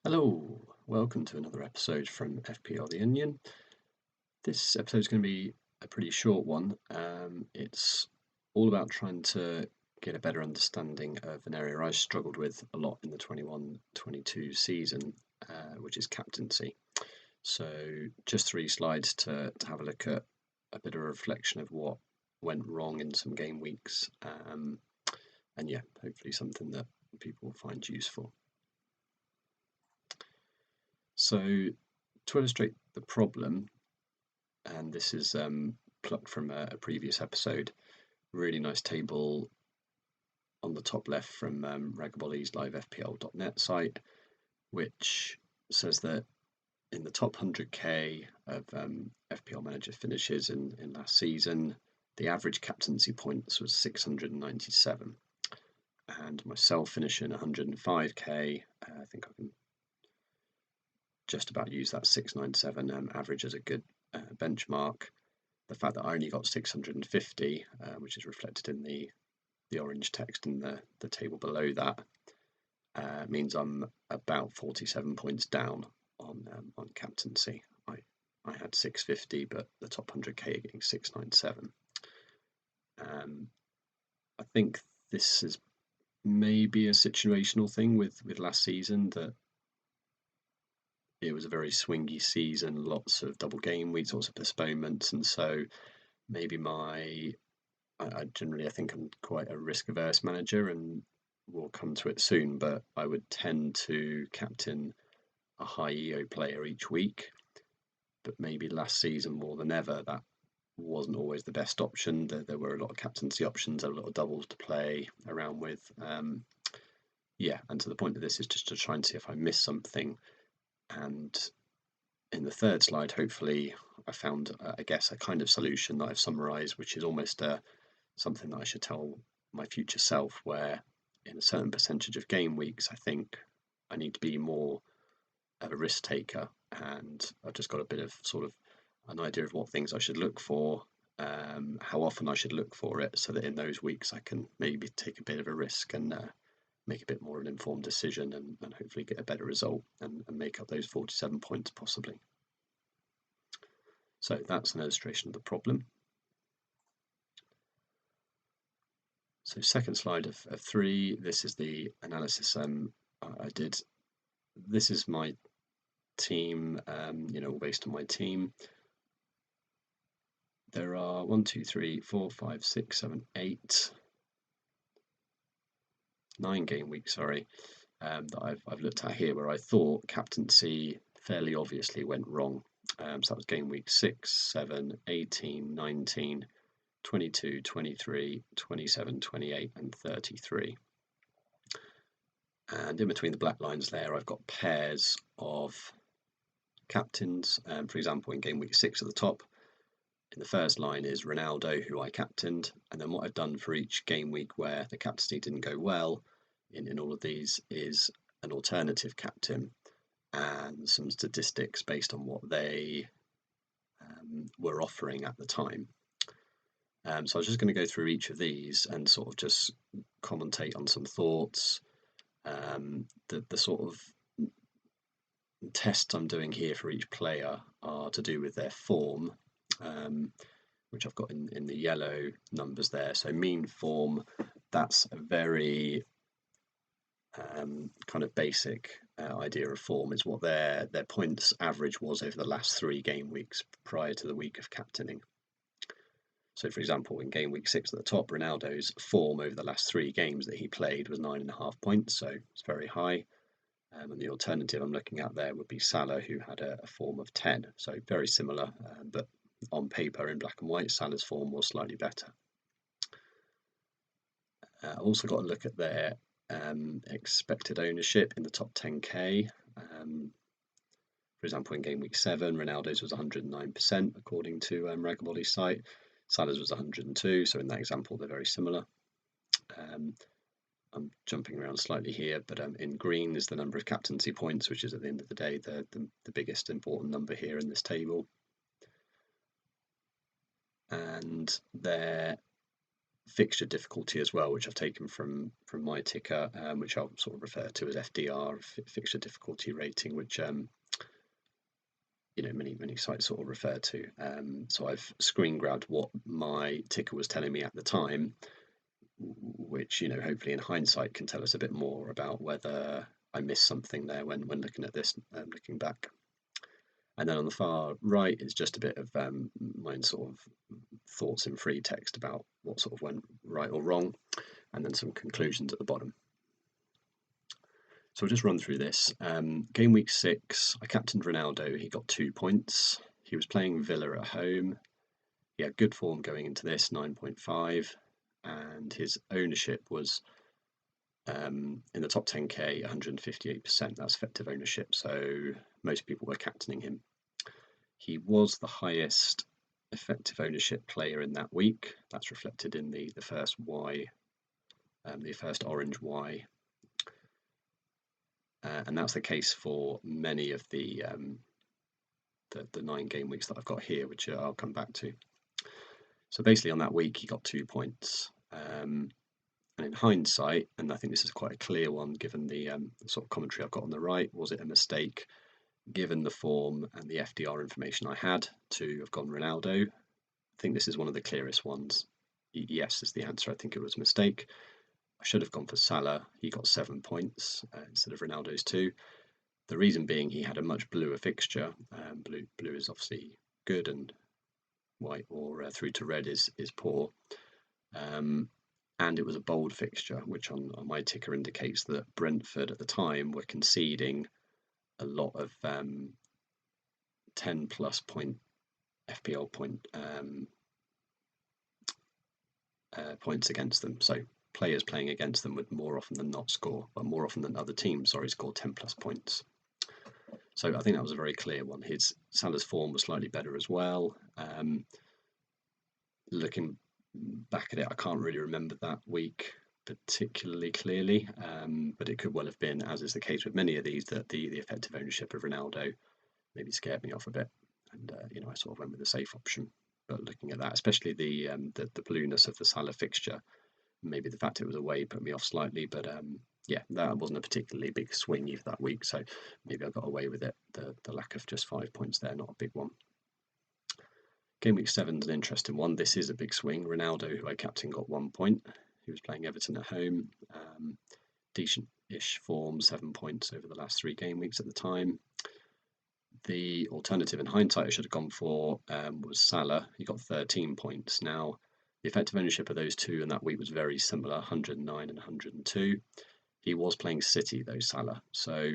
Hello, welcome to another episode from FPL the Onion. This episode is going to be a pretty short one. It's all about trying to get a better understanding of an area I struggled with a lot in the 21-22 season, which is captaincy. So just 3 slides to have a look at a bit of a reflection of what went wrong in some game weeks, and yeah, hopefully something that people will find useful. So to illustrate the problem, and this is plucked from a previous episode, really nice table on the top left from Ragaboli's live FPL.net site, which says that in the top 100k of FPL manager finishes in last season, the average captaincy points was 697. And myself finishing 105k, I think I can just about use that 697 average as a good benchmark. The fact that I only got 650, which is reflected in the orange text in the table below that, means I'm about 47 points down on captaincy. I had 650, but the top 100k getting 697. I think this is maybe a situational thing with last season, that it was a very swingy season, lots of double game weeks, lots of postponements, and so maybe I generally, I think I'm quite a risk-averse manager, and we'll come to it soon, but I would tend to captain a high EO player each week. But maybe last season more than ever, that wasn't always the best option. There were a lot of captaincy options, a lot of doubles to play around with. Yeah, and so the point of this is just to try and see if I miss something. And in the third slide, hopefully, I found, I guess, a kind of solution that I've summarised, which is almost something that I should tell my future self, where in a certain percentage of game weeks, I think I need to be more of a risk taker, and I've just got a bit of sort of an idea of what things I should look for, how often I should look for it, so that in those weeks I can maybe take a bit of a risk and make a bit more of an informed decision, and hopefully get a better result and make up those 47 points possibly. So that's an illustration of the problem. So second slide of 3, this is the analysis I did. This is my team, based on my team. There are 1, 2, 3, 4, 5, 6, 7, 8, 9 game weeks, that I've looked at here, where I thought captaincy fairly obviously went wrong. So that was game week 6, 7, 18, 19, 22, 23, 27, 28, and 33. And in between the black lines there, I've got pairs of captains. For example, in game week 6 at the top, in the first line is Ronaldo, who I captained. And then what I've done for each game week where the captaincy didn't go well in all of these is an alternative captain and some statistics based on what they were offering at the time. So I was just going to go through each of these and sort of just commentate on some thoughts. The sort of tests I'm doing here for each player are to do with their form, which I've got in the yellow numbers there. So mean form, that's a very kind of basic idea of form, is what their points average was over the last 3 game weeks prior to the week of captaining. So, for example, in game week 6 at the top, Ronaldo's form over the last 3 games that he played was 9.5 points, so it's very high. And the alternative I'm looking at there would be Salah, who had a form of 10, so very similar, but on paper in black and white, Salah's form was slightly better. I've also got to look at their expected ownership in the top 10k. For example, in game week 7, Ronaldo's was 109%, according to Ragaboli's site. Salah's was 102, so in that example, they're very similar. I'm jumping around slightly here, but in green is the number of captaincy points, which is at the end of the day the biggest important number here in this table. And their fixture difficulty as well, which I've taken from my ticker, which I'll sort of refer to as FDR, fixture difficulty rating, which many sites sort of refer to. So I've screen grabbed what my ticker was telling me at the time, which hopefully in hindsight can tell us a bit more about whether I missed something there when looking at this, looking back. And then on the far right is just a bit of my sort of thoughts in free text about what sort of went right or wrong, and then some conclusions at the bottom. So I'll just run through this. Game week 6, I captained Ronaldo. He got 2 points. He was playing Villa at home. He had good form going into this, 9.5, and his ownership was in the top 10k, 158%. That's effective ownership, so most people were captaining him. He was the highest effective ownership player in that week. That's reflected in the first Y, the first orange Y. And that's the case for many of the 9 game weeks that I've got here, which I'll come back to. So basically on that week, he got 2 points. And in hindsight, and I think this is quite a clear one given the sort of commentary I've got on the right, was it a mistake given the form and the FDR information I had to have gone Ronaldo? I think this is one of the clearest ones. Yes is the answer. I think it was a mistake. I should have gone for Salah. He got 7 points instead of Ronaldo's 2. The reason being he had a much bluer fixture. Blue is obviously good, and white or through to red is poor. And it was a bold fixture, which on my ticker indicates that Brentford at the time were conceding a lot of 10 plus point FPL points against them. So players playing against them would more often than not score, but more often than other teams, score 10 plus points. So I think that was a very clear one. Salah's form was slightly better as well. Looking back at it, I can't really remember that week particularly clearly, but it could well have been, as is the case with many of these, that the effective ownership of Ronaldo maybe scared me off a bit, and I sort of went with the safe option. But looking at that, especially the blueness of the Salah fixture, maybe the fact it was away put me off slightly, but yeah, that wasn't a particularly big swing either that week, so maybe I got away with it. The lack of just 5 points there, not a big one. Game week 7 is an interesting one. This is a big swing. Ronaldo, who I captained, got 1 point. He was playing Everton at home. Decent-ish form, 7 points over the last 3 game weeks at the time. The alternative in hindsight I should have gone for was Salah. He got 13 points. Now, the effective ownership of those two in that week was very similar, 109 and 102. He was playing City, though, Salah. So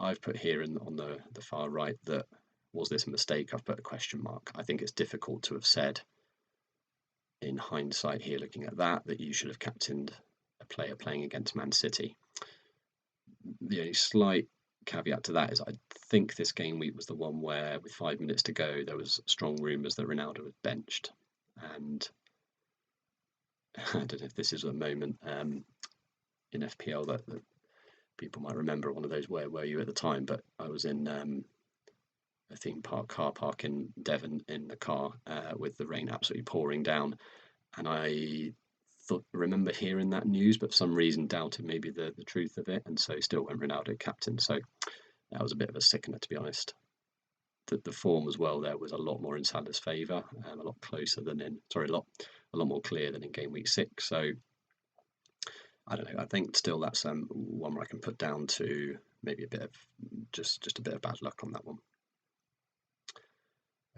I've put here on the far right that, was this a mistake? I've put a question mark. I think it's difficult to have said in hindsight here, looking at that you should have captained a player playing against Man City. The only slight caveat to that is I think this game week was the one where, with 5 minutes to go, there was strong rumours that Ronaldo was benched. And I don't know if this is a moment in FPL that people might remember, one of those, where were you at the time? But I was in a theme park car park in Devon in the car with the rain absolutely pouring down, and I remember hearing that news, but for some reason doubted maybe the truth of it, and so still went Ronaldo captain. So that was a bit of a sickener, to be honest. The form as well there was a lot more in Salah's favour, a lot closer than a lot more clear than in game week 6. So I don't know. I think still that's one where I can put down to maybe a bit of just a bit of bad luck on that one.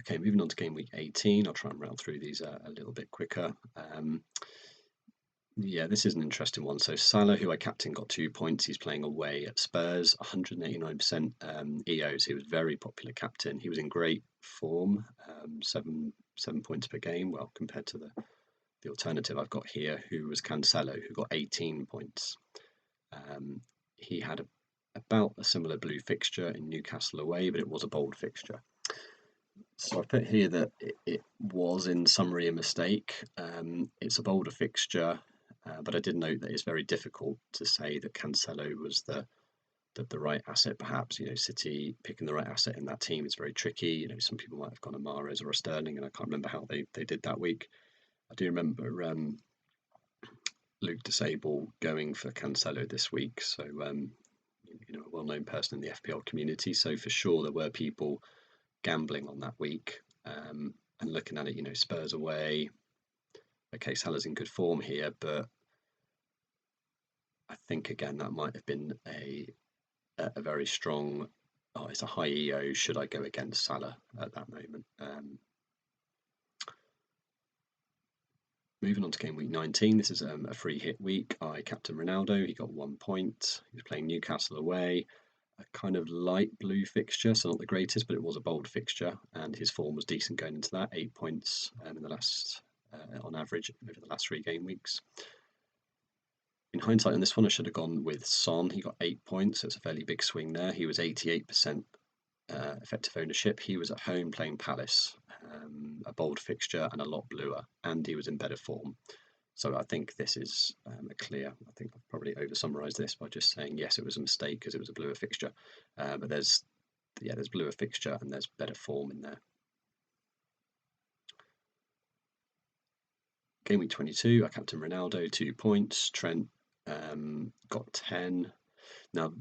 Okay, moving on to game week 18. I'll try and round through these a little bit quicker. Yeah, this is an interesting one. So Salah, who I captained, got 2 points. He's playing away at Spurs, 189% EOs. He was very popular captain. He was in great form, 7 points per game. Well, compared to the alternative I've got here, who was Cancelo, who got 18 points. He had about a similar blue fixture in Newcastle away, but it was a bold fixture. So I put here that it was, in summary, a mistake. It's a bolder fixture, but I did note that it's very difficult to say that Cancelo was the right asset. Perhaps, City picking the right asset in that team is very tricky. Some people might have gone a Mahrez or a Sterling, and I can't remember how they did that week. I do remember Luke Disable going for Cancelo this week, so a well-known person in the FPL community. So for sure there were people gambling on that week, and looking at it, Spurs away. Okay, Salah's in good form here, but I think again that might have been a very strong. Oh, it's a high EO. Should I go against Salah at that moment? Moving on to game week 19, this is a free hit week. I captain Ronaldo, he got 1 point. He was playing Newcastle away, a kind of light blue fixture, so not the greatest, but it was a bold fixture, and his form was decent going into that. 8 points in the last, on average, over the last 3 game weeks. In hindsight on this one, I should have gone with Son. He got 8 points, so it's a fairly big swing there. He was 88% effective ownership. He was at home playing Palace, a bold fixture and a lot bluer, and he was in better form. So I think this is a clear. I think I've probably over-summarised this by just saying yes, it was a mistake because it was a bluer fixture, but there's bluer fixture and there's better form in there. Game week 22, I captain Ronaldo, 2 points. Trent got 10. Now,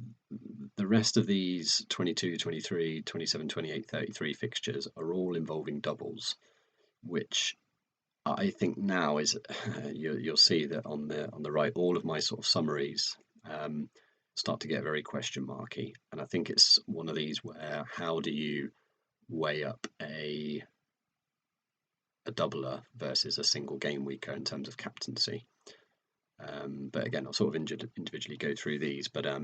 the rest of these 22, 23, 27, 28, 33 fixtures are all involving doubles, which I think now is you'll see that on the right, all of my sort of summaries start to get very question marky, and I think it's one of these where how do you weigh up a doubler versus a single game weeker in terms of captaincy? But again, I'll sort of individually go through these, but I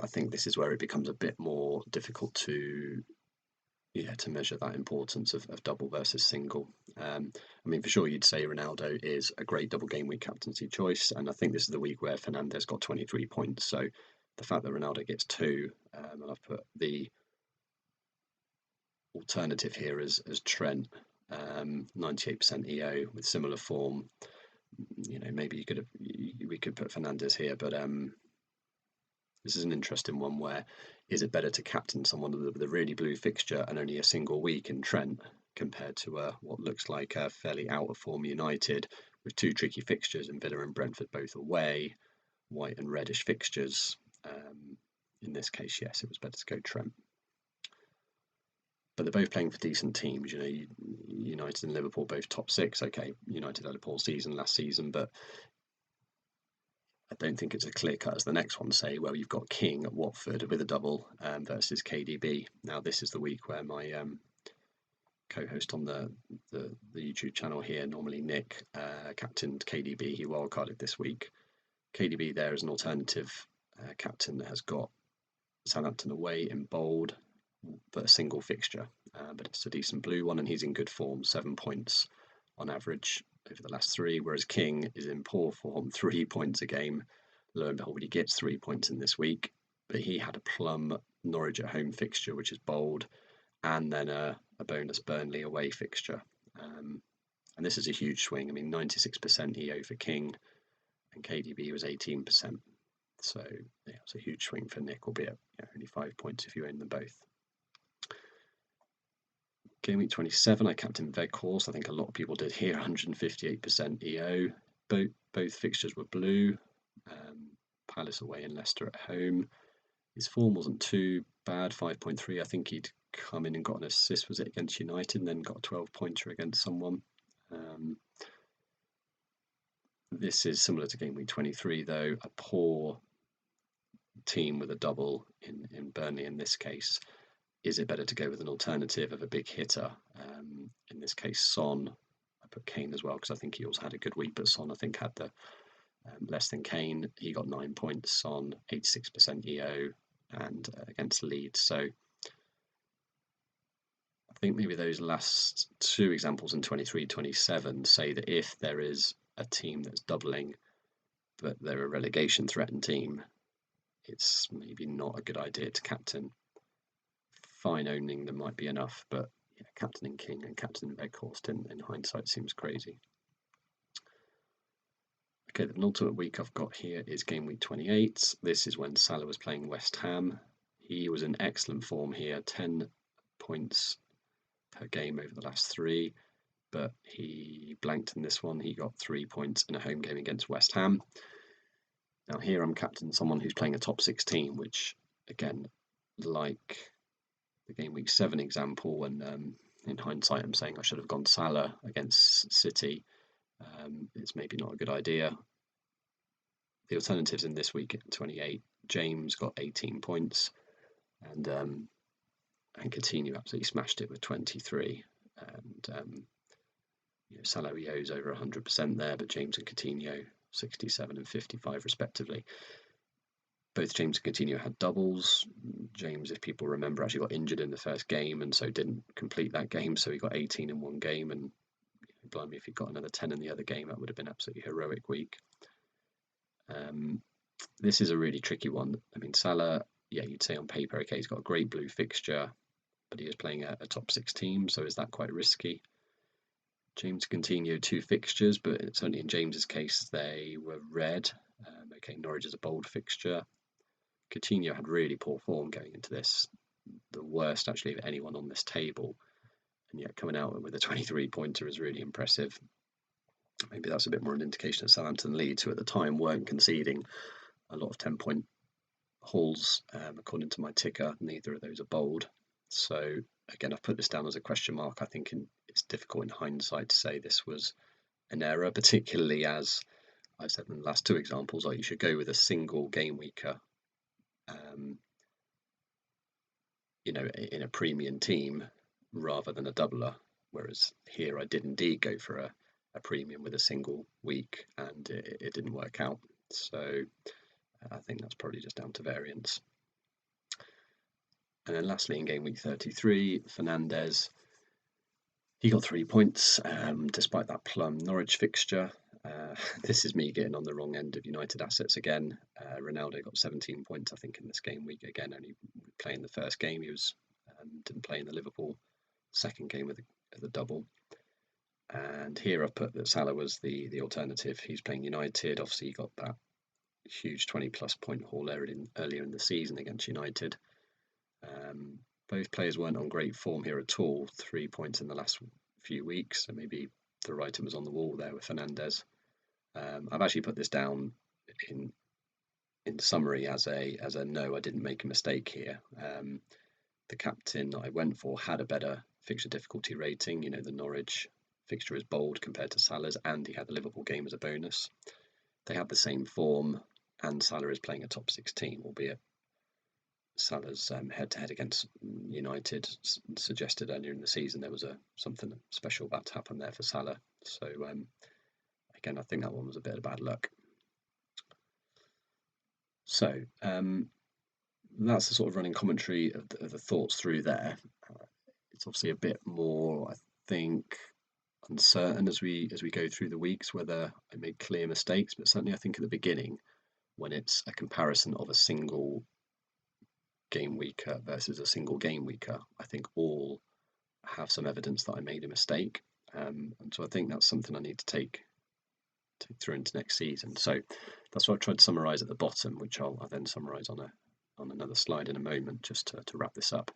think this is where it becomes a bit more difficult to measure that importance of double versus single. I mean, for sure, you'd say Ronaldo is a great double game week captaincy choice, and I think this is the week where Fernandes got 23 points. So the fact that Ronaldo gets 2, and I've put the alternative here as Trent, 98% EO with similar form. Maybe we could put Fernandes here, but this is an interesting one where is it better to captain someone with a really blue fixture and only a single week in Trent compared to what looks like a fairly out of form United with 2 tricky fixtures in Villa and Brentford both away, white and reddish fixtures. In this case, yes, it was better to go Trent. But they're both playing for decent teams. United and Liverpool both top 6. Okay, United had a poor season last season, but I don't think it's a clear cut as the next one, say, where you've got King at Watford with a double versus KDB. Now, this is the week where my co-host on the YouTube channel here, normally Nick, captained KDB. He wildcarded this week. KDB there is an alternative captain that has got Southampton away in bold, but a single fixture. But it's a decent blue one, and he's in good form, 7 points on average over the last 3, whereas King is in poor form, 3 points a game. Lo and behold, he gets 3 points in this week, but he had a plum Norwich at home fixture, which is bold, and then a bonus Burnley away fixture. And this is a huge swing. I mean, 96% EO for King, and KDB was 18%. So yeah, it's a huge swing for Nick, albeit only 5 points if you own them both. Game week 27, I captained Weghorst. I think a lot of people did here, 158% EO. Both fixtures were blue. Palace away and Leicester at home. His form wasn't too bad, 5.3. I think he'd come in and got an assist, was it against United, and then got a 12-pointer against someone. This is similar to game week 23, though, a poor team with a double in Burnley in this case. Is it better to go with an alternative of a big hitter? In this case, Son. I put Kane as well because I think he also had a good week, but Son I think had the less than Kane. He got 9 points. Son 86% EO and against Leeds. So I think maybe those last 2 examples in 23-27 say that if there is a team that's doubling, but they're a relegation threatened team, it's maybe not a good idea to captain. Fine owning them might be enough, but captaining King and captaining Weghorst in hindsight seems crazy. Okay, the penultimate week I've got here is game week 28. This is when Salah was playing West Ham. He was in excellent form here, 10 points per game over the last 3. but he blanked in this one. He got 3 points in a home game against West Ham. Now here I'm captain someone who's playing a top 16, which again, like the game week 7 example, and in hindsight I'm saying I should have gone Salah against City. It's maybe not a good idea. The alternatives in this week at 28, James got 18 points, and Coutinho absolutely smashed it with 23. And Salah owes over 100% there, but James and Coutinho 67 and 55 respectively. Both James and Coutinho had doubles. James, if people remember, actually got injured in the first game and so didn't complete that game, so he got 18 in one game, and blimey, if he got another 10 in the other game, that would have been absolutely heroic week. This is a really tricky one. I mean, Salah, yeah, you'd say on paper, okay, he's got a great blue fixture, but he is playing a top 6 team, so is that quite risky? James Coutinho, 2 fixtures, but certainly in James's case, they were red. Okay, Norwich is a bold fixture. Coutinho had really poor form going into this, the worst actually of anyone on this table, and yet coming out with a 23-pointer is really impressive. Maybe that's a bit more an indication of Southampton and Leeds, who at the time weren't conceding a lot of 10-point hauls. According to my ticker, neither of those are bold. So again, I've put this down as a question mark. I think it's difficult in hindsight to say this was an error, particularly as I've said in the last 2 examples, like you should go with a single game weaker, in a premium team rather than a doubler. Whereas here I did indeed go for a premium with a single week, and it didn't work out. So I think that's probably just down to variance. And then lastly, in game week 33, Fernandes, he got 3 points despite that plum Norwich fixture. This is me getting on the wrong end of United assets again. Ronaldo got 17 points, I think, in this game week. Again, only playing the first game. He was didn't play in the Liverpool second game with the double. And here I've put that Salah was the alternative. He's playing United. Obviously, he got that huge 20-plus point haul earlier in the season against United. Both players weren't on great form here at all. 3 points in the last few weeks, so maybe the writing was on the wall there with Fernandes. I've actually put this down in summary as a no, I didn't make a mistake here. The captain that I went for had a better fixture difficulty rating. The Norwich fixture is bold compared to Salah's, and he had the Liverpool game as a bonus. They have the same form, and Salah is playing a top 16, albeit Salah's head-to-head against United suggested earlier in the season there was something special about to happen there for Salah. So again, I think that one was a bit of bad luck. So that's the sort of running commentary of the thoughts through there. It's obviously a bit more, I think, uncertain as we go through the weeks whether I made clear mistakes, but certainly I think at the beginning, when it's a comparison of a single game weaker versus a single game weaker, I think all have some evidence that I made a mistake, and so I think that's something I need to take through into next season. So that's what I tried to summarize at the bottom, which I'll then summarize on another slide in a moment, just to wrap this up.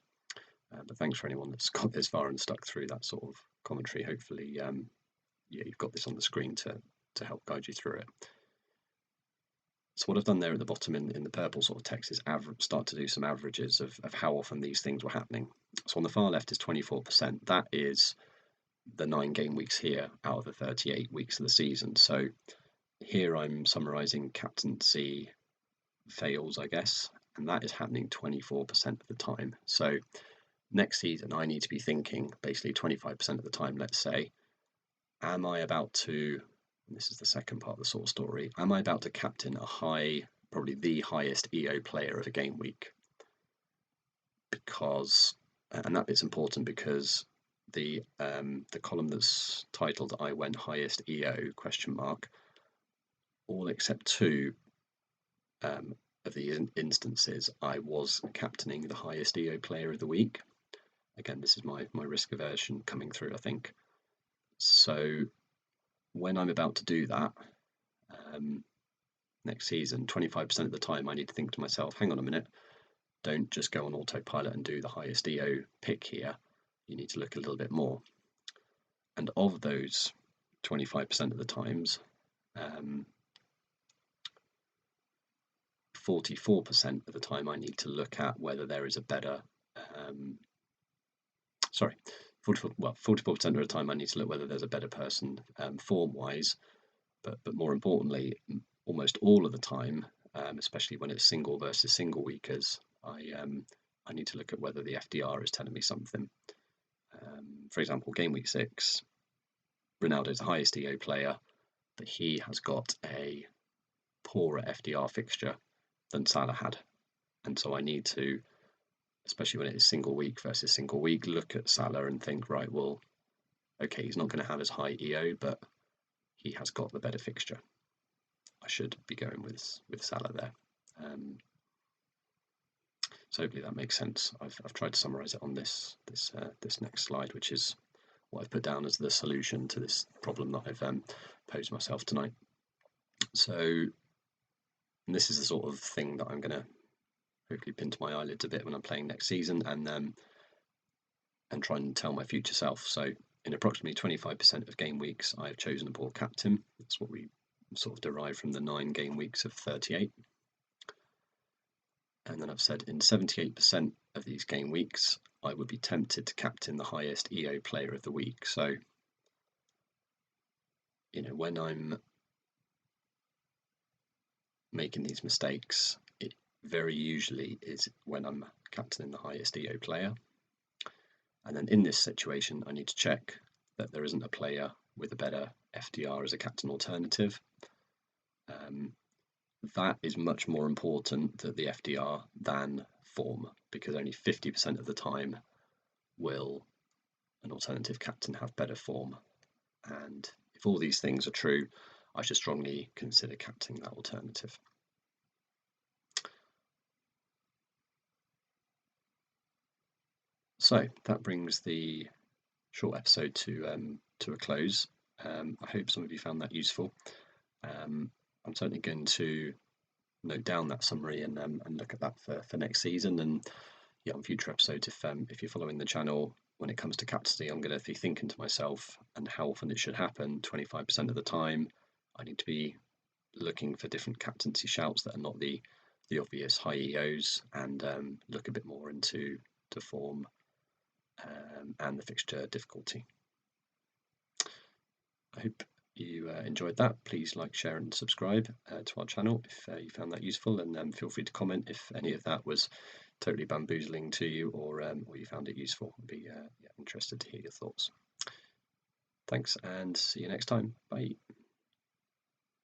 But thanks for anyone that's got this far and stuck through that sort of commentary. Hopefully, you've got this on the screen to help guide you through it. So what I've done there at the bottom in the purple sort of text is start to do some averages of how often these things were happening. So on the far left is 24%. That is the 9 game weeks here out of the 38 weeks of the season. So here I'm summarising captaincy fails, I guess, and that is happening 24% of the time. So next season I need to be thinking basically 25% of the time, let's say, am I about to, and this is the second part of the sort of story, am I about to captain probably the highest EO player of a game week? Because, and that bit's important because the column that's titled I went highest EO ? All except 2 of the instances I was captaining the highest EO player of the week. Again, this is my risk aversion coming through, I think. So when I'm about to do that next season, 25% of the time I need to think to myself, hang on a minute, don't just go on autopilot and do the highest EO pick here. You need to look a little bit more. And of those 25% of the times, 44% of the time I need to look at whether there is a better, 44% of the time I need to look whether there's a better person form-wise, but more importantly, almost all of the time, especially when it's single versus single weekers, I need to look at whether the FDR is telling me something. For example, game week 6, Ronaldo's the highest EO player, but he has got a poorer FDR fixture than Salah had. And so I need to, especially when it is single week versus single week, look at Salah and think, right, well, okay, he's not going to have as high EO, but he has got the better fixture. I should be going with Salah there. So hopefully that makes sense. I've tried to summarise it on this next slide, which is what I've put down as the solution to this problem that I've posed myself tonight. So this is the sort of thing that I'm going to hopefully pin to my eyelids a bit when I'm playing next season, and try and tell my future self. So in approximately 25% of game weeks, I've chosen a ball captain. That's what we sort of derive from the 9 game weeks of 38. And then I've said in 78% of these game weeks, I would be tempted to captain the highest EO player of the week. So, when I'm making these mistakes, it very usually is when I'm captaining the highest EO player. And then in this situation, I need to check that there isn't a player with a better FDR as a captain alternative. That is much more important than the FDR than form, because only 50% of the time will an alternative captain have better form. And if all these things are true, I should strongly consider captaining that alternative. So that brings the short episode to a close. I hope some of you found that useful. I'm certainly going to note down that summary and look at that for next season, and on future episodes, if you're following the channel, when it comes to captaincy, I'm going to be thinking to myself and how often it should happen. 25% of the time, I need to be looking for different captaincy shouts that are not the obvious high EOs, and look a bit more into form and the fixture difficulty. I hope you enjoyed that. Please like, share and subscribe to our channel if you found that useful, and feel free to comment if any of that was totally bamboozling to you, or you found it useful. I'd be interested to hear your thoughts. Thanks, and see you next time. Bye.